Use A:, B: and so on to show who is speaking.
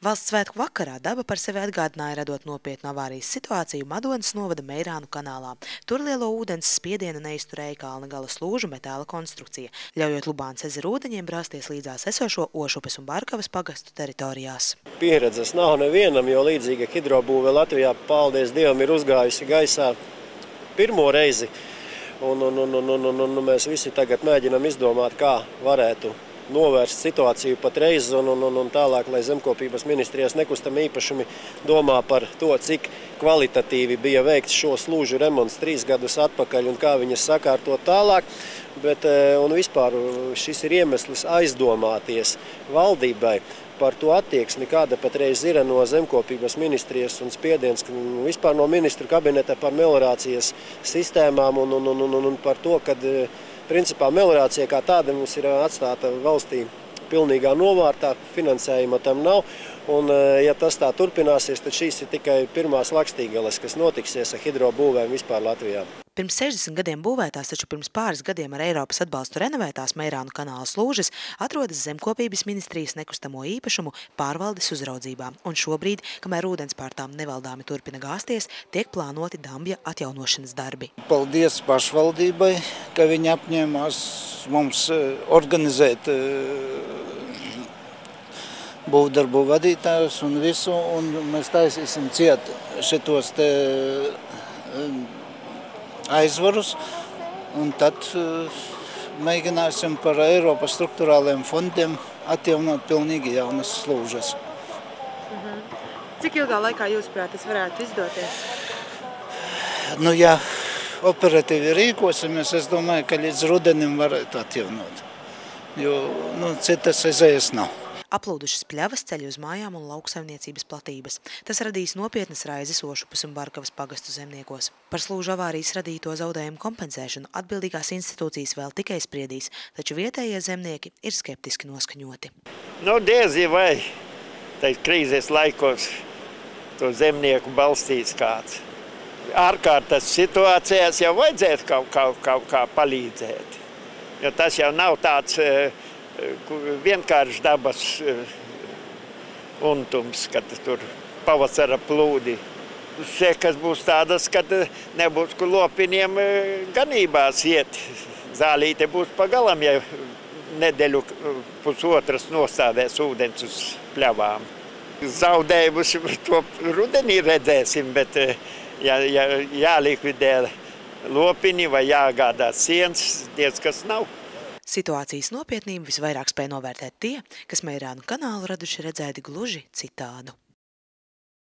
A: Valsts svētku vakarā daba par sevi atgādināja, radot nopietnu avārijas situāciju Madonas novada Meirānu kanālā. Tur lielo ūdens spiedienu neizturēja kalna gala slūžu metāla konstrukcija, ļaujot Lubānas ezera ūdeņiem brāzties līdzās esošo Ošupes un Barkavas pagastu teritorijās.
B: Pieredzes nav nevienam, jo līdzīga hidrobūve Latvijā, paldies Dievam, ir uzgājusi gaisā pirmo reizi. Un mēs visi tagad mēģinam izdomāt, kā varētu novērst situāciju patreiz un tālāk, lai zemkopības ministrijas nekustamie īpašumi domā par to, cik kvalitatīvi bija veikts šo slūžu remonts 3 gadus atpakaļ un kā viņas sakārtot tālāk. Un vispār šis ir iemesls aizdomāties valdībai par to attieksmi, kāda patreiz ir no zemkopības ministrijas un spiediens vispār no ministru kabineta par meliorācijas sistēmām un par to, kad principā meliorācija kā tāda mums ir atstāta valstī pilnīgā novārtā, finansējuma tam nav. Un, ja tas tā turpināsies, tad šīs ir tikai pirmās lakstīgales, kas notiksies ar hidrobūvēm vispār Latvijā.
A: Pirms 60 gadiem būvētās, taču pirms pāris gadiem ar Eiropas atbalstu renovētās Meirānu kanāla slūžas atrodas zemkopības ministrijas nekustamo īpašumu pārvaldes uzraudzībā. Un šobrīd, kamēr ūdens pār tām nevaldāmi turpina gāzties, tiek plānoti dambja atjaunošanas darbi.
C: Paldies pašvaldībai, ka viņi apņēmās mums organizēt būvdarbu vadītājus un visu, un mēs taisīsim ciet šitos te aizvarus, un tad mēģināsim par Eiropas struktūrāliem fondiem atjaunot pilnīgi jaunas slūžas.
A: Cik ilgā laikā jūsuprāt tas varētu izdoties?
C: Nu, ja operatīvi rīkosimies, es domāju, ka līdz rudenim varētu atjaunot, jo citas izējas nav.
A: Aplūdušas pļavas ceļ uz mājām un lauksaimniecības platības. Tas radīs nopietnas raizes Ošupes un Barkavas pagastu zemniekos. Par slūžu avārijas radīto zaudējumu kompensēšanu atbildīgās institūcijas vēl tikai spriedīs, taču vietējie zemnieki ir skeptiski noskaņoti.
D: Diezi vai tai krīzes laikos to zemnieku balstīs kāds. Ārkārtas situācijās jau vajadzētu kaut kā palīdzēt, jo tas jau nav tāds vienkārši dabas untums, kad tur pavasara plūdi. Sekas būs tādas, kad nebūs, kur lopiniem ganībās iet. Zālīte būs pagalam, ja nedēļu pusotras nostādēs ūdens uz pļavām. Zaudējumus to rudenī redzēsim, bet ja jālikvidē lopini vai jāgādā sienas, diez kas nav.
A: Situācijas nopietnību visvairāk spēj novērtēt tie, kas Meirānu kanālu raduši redzēti gluži citādu.